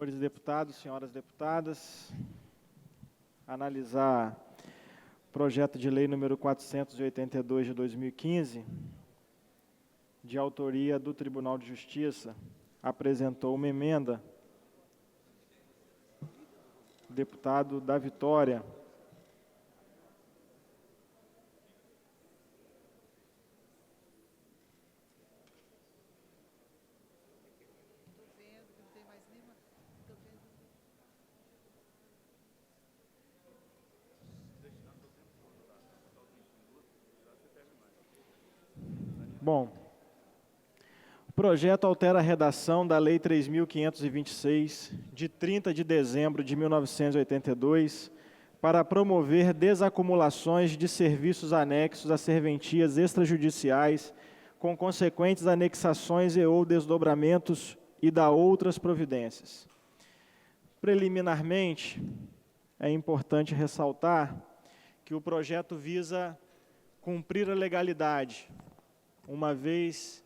Senhores deputados, senhoras deputadas, analisar o projeto de lei número 482 de 2015, de autoria do Tribunal de Justiça, apresentou uma emenda, deputado da Vitória. Bom, o projeto altera a redação da Lei 3.526, de 30 de dezembro de 1982, para promover desacumulações de serviços anexos a serventias extrajudiciais, com consequentes anexações e ou desdobramentos e da outras providências. Preliminarmente, é importante ressaltar que o projeto visa cumprir a legalidade, uma vez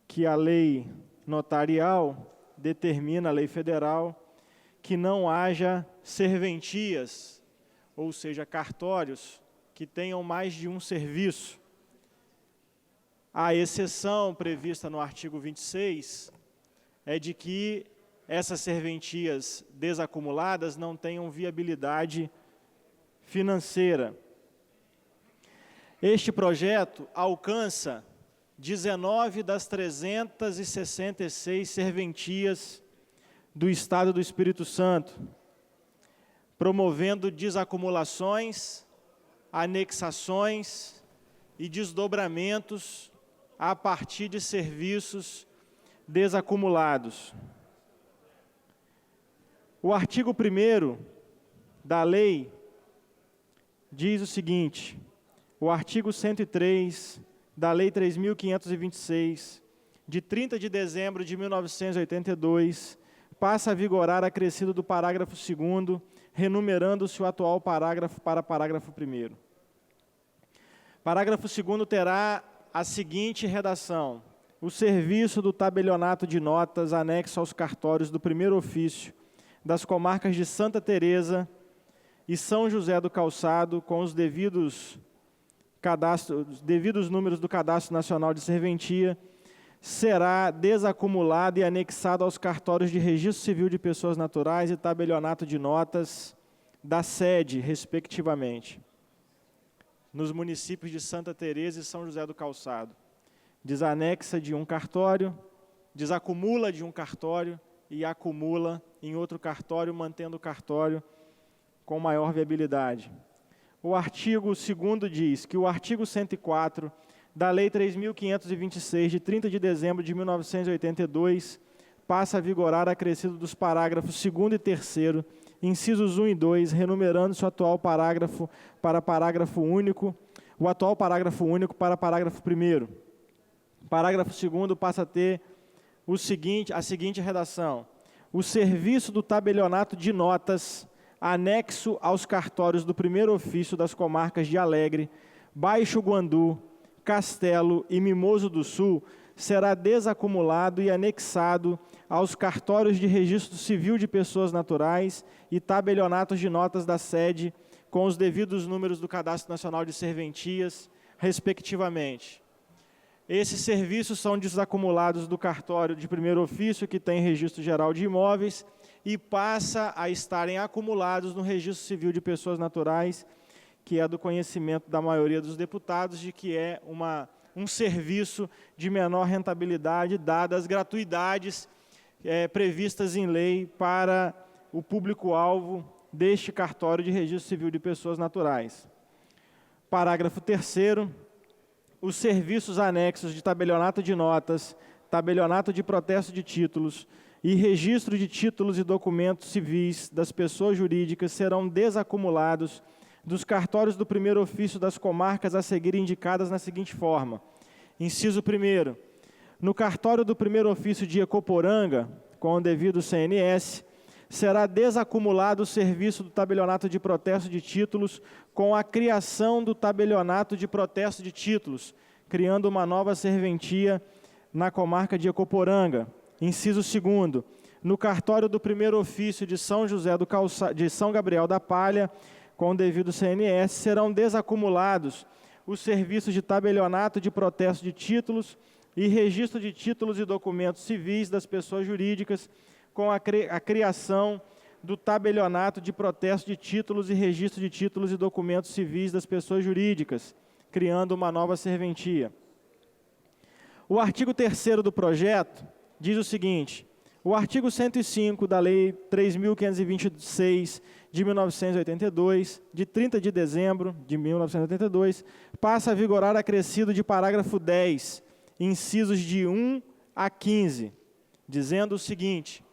que a lei notarial determina, a lei federal, que não haja serventias, ou seja, cartórios, que tenham mais de um serviço. A exceção prevista no artigo 26 é de que essas serventias desacumuladas não tenham viabilidade financeira. Este projeto alcança 19 das 366 serventias do Estado do Espírito Santo, promovendo desacumulações, anexações e desdobramentos a partir de serviços desacumulados. O artigo 1º da lei diz o seguinte: o artigo 103 da Lei 3.526, de 30 de dezembro de 1982, passa a vigorar acrescido do parágrafo 2º, renumerando-se o atual parágrafo para parágrafo 1º. Parágrafo 2º terá a seguinte redação: o serviço do tabelionato de notas anexo aos cartórios do primeiro ofício das comarcas de Santa Teresa e São José do Calçado, com os devidos números do Cadastro Nacional de Serventia, será desacumulado e anexado aos cartórios de Registro Civil de Pessoas Naturais e tabelionato de notas da sede, respectivamente, nos municípios de Santa Teresa e São José do Calçado. Desanexa de um cartório, desacumula de um cartório e acumula em outro cartório, mantendo o cartório com maior viabilidade. O artigo 2º diz que o artigo 104 da Lei 3.526, de 30 de dezembro de 1982, passa a vigorar acrescido dos parágrafos 2º e 3º, incisos 1 e 2, renumerando-se o atual parágrafo para parágrafo único, o atual parágrafo único para parágrafo 1º. Parágrafo 2º passa a ter a seguinte redação: o serviço do tabelionato de notas anexo aos cartórios do primeiro ofício das comarcas de Alegre, Baixo Guandu, Castelo e Mimoso do Sul, será desacumulado e anexado aos cartórios de registro civil de pessoas naturais e tabelionatos de notas da sede, com os devidos números do Cadastro Nacional de Serventias, respectivamente. Esses serviços são desacumulados do cartório de primeiro ofício, que tem registro geral de imóveis, e passa a estarem acumulados no Registro Civil de Pessoas Naturais, que é do conhecimento da maioria dos deputados, de que é um serviço de menor rentabilidade, dadas as gratuidades previstas em lei para o público-alvo deste cartório de Registro Civil de Pessoas Naturais. Parágrafo 3º. Os serviços anexos de tabelionato de notas, tabelionato de protesto de títulos e registro de títulos e documentos civis das pessoas jurídicas serão desacumulados dos cartórios do primeiro ofício das comarcas a seguir indicadas na seguinte forma. Inciso 1º. No cartório do primeiro ofício de Ecoporanga, com o devido CNS, será desacumulado o serviço do tabelionato de protesto de títulos com a criação do tabelionato de protesto de títulos, criando uma nova serventia na comarca de Ecoporanga. Inciso 2º. no cartório do primeiro ofício de São de São Gabriel da Palha, com o devido CNS, serão desacumulados os serviços de tabelionato de protesto de títulos e registro de títulos e documentos civis das pessoas jurídicas, com a criação do tabelionato de protesto de títulos e registro de títulos e documentos civis das pessoas jurídicas, criando uma nova serventia. O artigo 3º do projeto diz o seguinte: o artigo 105 da Lei 3.526 de 1982, de 30 de dezembro de 1982, passa a vigorar acrescido de parágrafo 10, incisos de 1 a 15, dizendo o seguinte: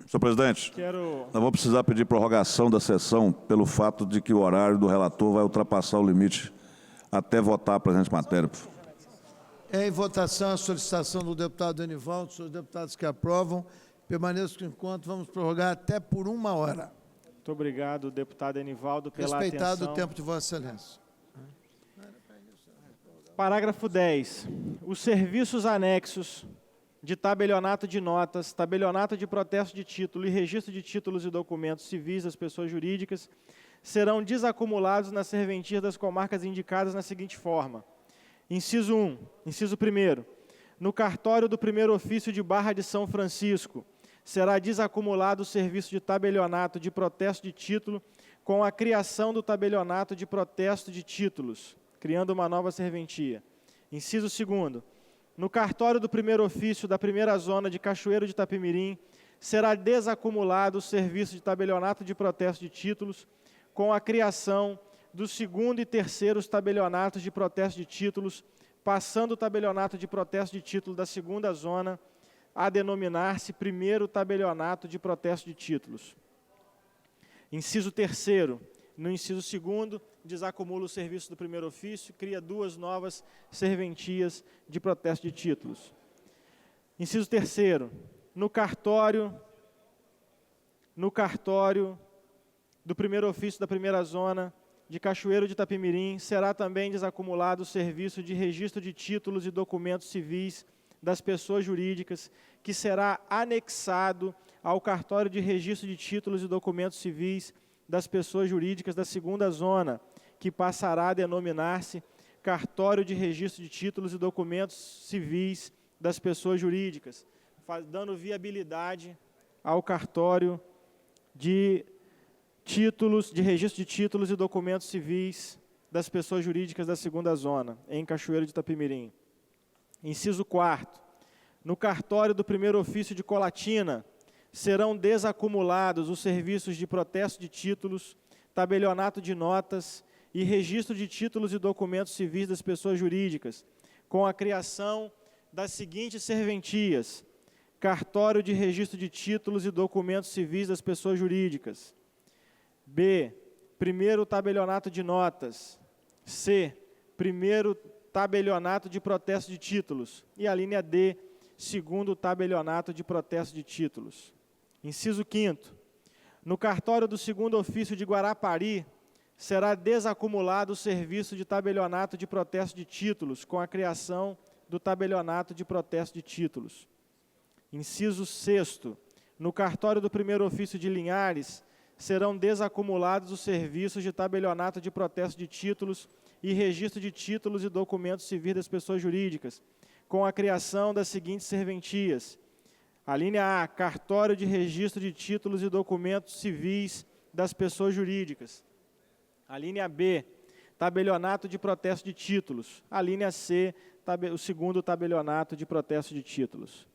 Senhor presidente, nós vamos precisar pedir prorrogação da sessão pelo fato de que o horário do relator vai ultrapassar o limite até votar a presente matéria. Em votação a solicitação do deputado Enivaldo, os deputados que aprovam, permaneçam enquanto vamos prorrogar até por 1 hora. Muito obrigado, deputado Enivaldo, pela Respeitado atenção. o tempo de Vossa Excelência. Parágrafo 10. Os serviços anexos de tabelionato de notas, tabelionato de protesto de título e registro de títulos e documentos civis das pessoas jurídicas serão desacumulados nas serventias das comarcas indicadas na seguinte forma. Inciso 1. Inciso 1º. No cartório do primeiro ofício de Barra de São Francisco, será desacumulado o serviço de tabelionato de protesto de título com a criação do tabelionato de protesto de títulos, criando uma nova serventia. Inciso 2º. No cartório do primeiro ofício da primeira zona de Cachoeiro de Itapemirim, será desacumulado o serviço de tabelionato de protesto de títulos com a criação dos segundo e terceiros tabelionatos de protesto de títulos, passando o tabelionato de protesto de título da segunda zona a denominar-se primeiro tabelionato de protesto de títulos. Inciso 3º. No inciso 2º, desacumula o serviço do primeiro ofício, cria 2 novas serventias de protesto de títulos. Inciso 3º. No cartório do primeiro ofício da primeira zona de Cachoeiro de Itapemirim, será também desacumulado o serviço de registro de títulos e documentos civis das pessoas jurídicas, que será anexado ao cartório de registro de títulos e documentos civis das pessoas jurídicas da segunda zona, que passará a denominar-se cartório de registro de títulos e documentos civis das pessoas jurídicas, dando viabilidade ao cartório de títulos, de registro de títulos e documentos civis das pessoas jurídicas da segunda zona, em Cachoeiro de Itapemirim. Inciso 4º. No cartório do primeiro ofício de Colatina, serão desacumulados os serviços de protesto de títulos, tabelionato de notas e registro de títulos e documentos civis das pessoas jurídicas, com a criação das seguintes serventias: cartório de registro de títulos e documentos civis das pessoas jurídicas. B. Primeiro tabelionato de notas. C. Primeiro tabelionato de protesto de títulos. E a linha D. Segundo tabelionato de protesto de títulos. Inciso 5º. No cartório do segundo ofício de Guarapari, será desacumulado o serviço de tabelionato de protesto de títulos, com a criação do tabelionato de protesto de títulos. Inciso 6º. No cartório do primeiro ofício de Linhares, serão desacumulados os serviços de tabelionato de protesto de títulos e registro de títulos e documentos civis das pessoas jurídicas, com a criação das seguintes serventias. A linha A, cartório de registro de títulos e documentos civis das pessoas jurídicas. A linha B, tabelionato de protesto de títulos. A linha C, o segundo tabelionato de protesto de títulos.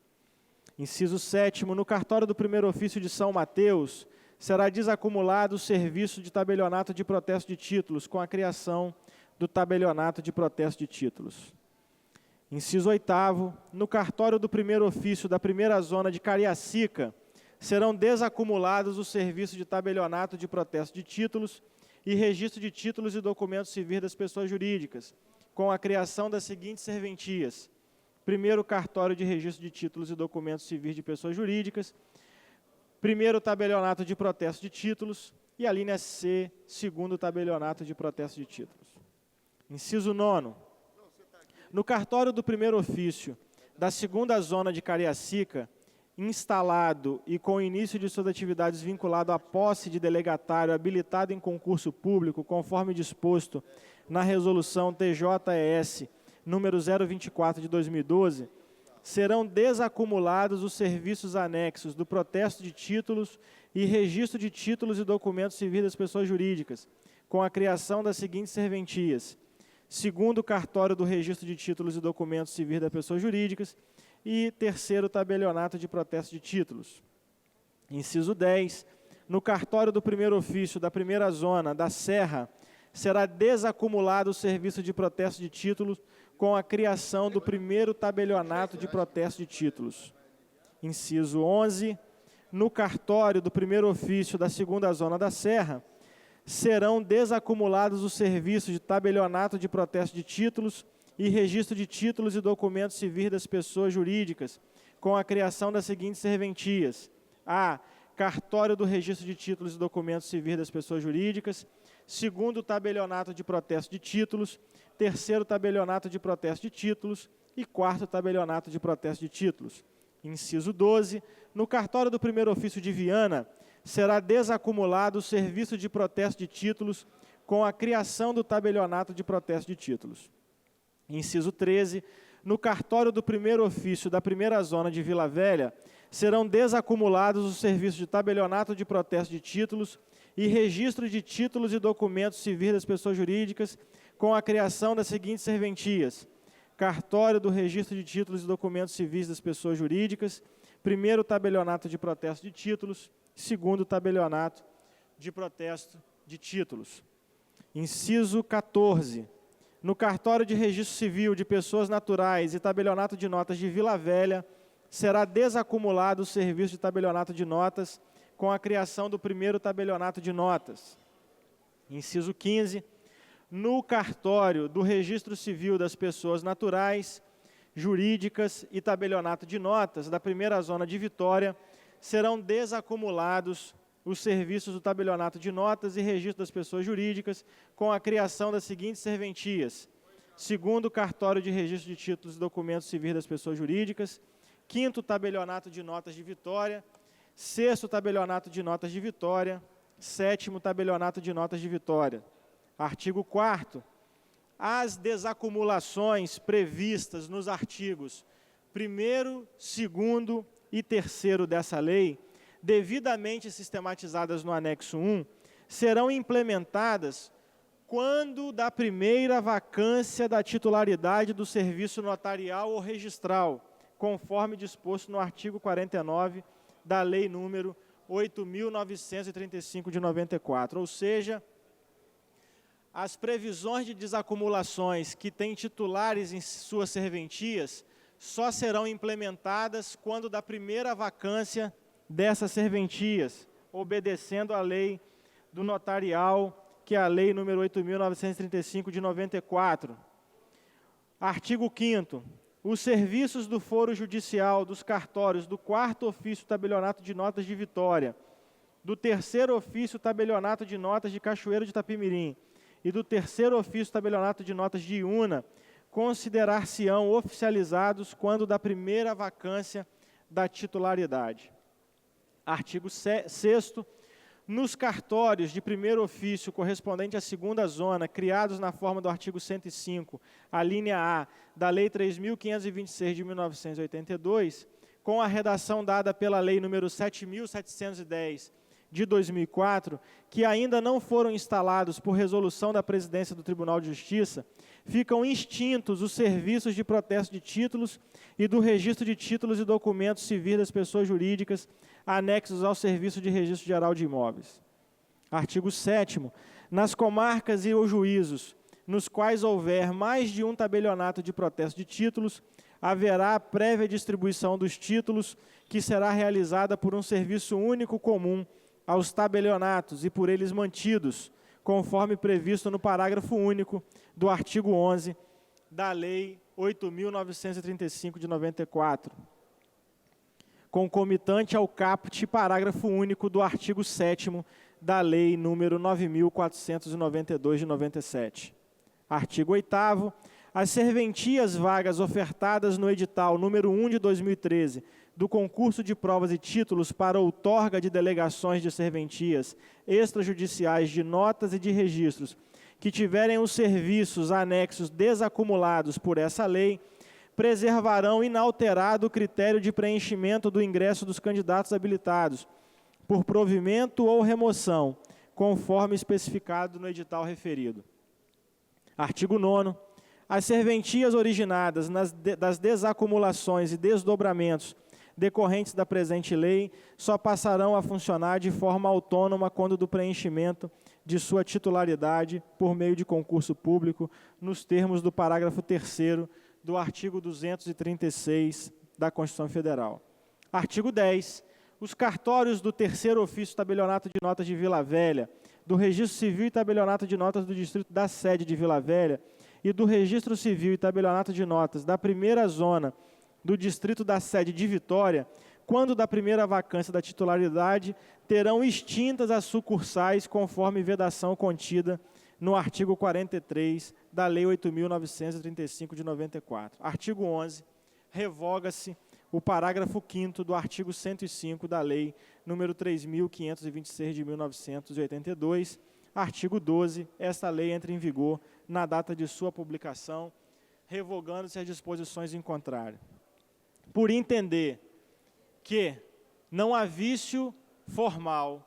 Inciso 7º, no cartório do primeiro ofício de São Mateus, será desacumulado o serviço de tabelionato de protesto de títulos, com a criação do tabelionato de protesto de títulos. Inciso 8º, no cartório do primeiro ofício da primeira zona de Cariacica, serão desacumulados os serviços de tabelionato de protesto de títulos e registro de títulos e documentos civis das pessoas jurídicas, com a criação das seguintes serventias: primeiro cartório de registro de títulos e documentos civis de pessoas jurídicas, primeiro tabelionato de protesto de títulos e a linha C, segundo tabelionato de protesto de títulos. Inciso 9º. No cartório do primeiro ofício da segunda zona de Cariacica, instalado e com o início de suas atividades vinculado à posse de delegatário habilitado em concurso público, conforme disposto na resolução TJES número 024 de 2012, serão desacumulados os serviços anexos do protesto de títulos e registro de títulos e documentos civis das pessoas jurídicas, com a criação das seguintes serventias: segundo o cartório do registro de títulos e documentos civis das pessoas jurídicas e terceiro tabelionato de protesto de títulos. Inciso 10. No cartório do primeiro ofício da primeira zona da Serra, será desacumulado o serviço de protesto de títulos com a criação do primeiro tabelionato de protesto de títulos. Inciso 11. No cartório do primeiro ofício da segunda zona da Serra, serão desacumulados os serviços de tabelionato de protesto de títulos e registro de títulos e documentos civis das pessoas jurídicas, com a criação das seguintes serventias: a. Cartório do registro de títulos e documentos civis das pessoas jurídicas, segundo tabelionato de protesto de títulos, terceiro tabelionato de protesto de títulos e quarto tabelionato de protesto de títulos. Inciso 12. No cartório do primeiro ofício de Viana, será desacumulado o serviço de protesto de títulos com a criação do tabelionato de protesto de títulos. Inciso 13. No cartório do primeiro ofício da primeira zona de Vila Velha, serão desacumulados os serviços de tabelionato de protesto de títulos e registro de títulos e documentos civis das pessoas jurídicas, com a criação das seguintes serventias: cartório do registro de títulos e documentos civis das pessoas jurídicas, primeiro tabelionato de protesto de títulos, segundo tabelionato de protesto de títulos. Inciso 14. No cartório de registro civil de pessoas naturais e tabelionato de notas de Vila Velha, será desacumulado o serviço de tabelionato de notas com a criação do primeiro tabelionato de notas. Inciso 15. No cartório do registro civil das pessoas naturais, jurídicas e tabelionato de notas da primeira zona de Vitória, serão desacumulados os serviços do tabelionato de notas e registro das pessoas jurídicas, com a criação das seguintes serventias: segundo o cartório de registro de títulos e documentos civis das pessoas jurídicas, quinto tabelionato de notas de Vitória, sexto tabelionato de notas de Vitória, sétimo tabelionato de notas de Vitória. Artigo 4º. As desacumulações previstas nos artigos 1º, 2º e 3º dessa lei, devidamente sistematizadas no anexo 1, serão implementadas quando da primeira vacância da titularidade do serviço notarial ou registral, conforme disposto no artigo 49 da Lei número 8.935 de 94, ou seja, as previsões de desacumulações que têm titulares em suas serventias só serão implementadas quando da primeira vacância dessas serventias, obedecendo à lei do notarial, que é a Lei número 8.935 de 94. Artigo 5º. Os serviços do foro judicial dos cartórios do 4º ofício tabelionato de notas de Vitória, do 3º ofício tabelionato de notas de Cachoeiro de Itapemirim e do 3º ofício tabelionato de notas de Iuna considerar-se-ão oficializados quando da primeira vacância da titularidade. Artigo 6º. Nos cartórios de primeiro ofício correspondente à segunda zona, criados na forma do artigo 105, a linha A, da Lei 3.526 de 1982, com a redação dada pela Lei número 7.710 de 2004, que ainda não foram instalados por resolução da Presidência do Tribunal de Justiça, ficam extintos os serviços de protesto de títulos e do registro de títulos e documentos civis das pessoas jurídicas anexos ao Serviço de Registro Geral de Imóveis. Artigo 7º. Nas comarcas e ou juízos, nos quais houver mais de um tabelionato de protesto de títulos, haverá a prévia distribuição dos títulos, que será realizada por um serviço único comum aos tabelionatos e por eles mantidos, conforme previsto no parágrafo único do artigo 11 da Lei 8.935 de 94. Concomitante ao caput, parágrafo único do artigo 7º da Lei número 9.492 de 97. Artigo 8º. As serventias vagas ofertadas no edital número 1 de 2013 do concurso de provas e títulos para outorga de delegações de serventias extrajudiciais de notas e de registros que tiverem os serviços anexos desacumulados por essa lei, preservarão inalterado o critério de preenchimento do ingresso dos candidatos habilitados, por provimento ou remoção, conforme especificado no edital referido. Artigo 9º. As serventias originadas das desacumulações e desdobramentos decorrentes da presente lei só passarão a funcionar de forma autônoma quando do preenchimento de sua titularidade por meio de concurso público, nos termos do parágrafo 3º do artigo 236 da Constituição Federal. Artigo 10. Os cartórios do terceiro ofício tabelionato de notas de Vila Velha, do Registro Civil e tabelionato de notas do Distrito da Sede de Vila Velha e do Registro Civil e tabelionato de notas da primeira zona do Distrito da Sede de Vitória, quando da primeira vacância da titularidade, terão extintas as sucursais conforme vedação contida no artigo 43 da Lei 8.935 de 94. Artigo 11. Revoga-se o parágrafo 5º do artigo 105 da Lei número 3.526 de 1982. Artigo 12. Esta lei entra em vigor na data de sua publicação, revogando-se as disposições em contrário. Por entender que não há vício formal,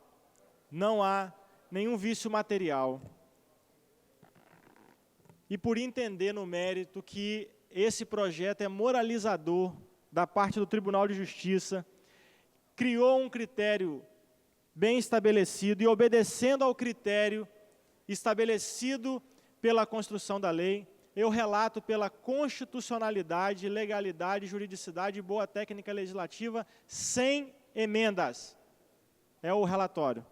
não há nenhum vício material, e por entender no mérito que esse projeto é moralizador da parte do Tribunal de Justiça, criou um critério bem estabelecido e obedecendo ao critério estabelecido pela construção da lei, eu relato pela constitucionalidade, legalidade, juridicidade e boa técnica legislativa sem emendas. É o relatório.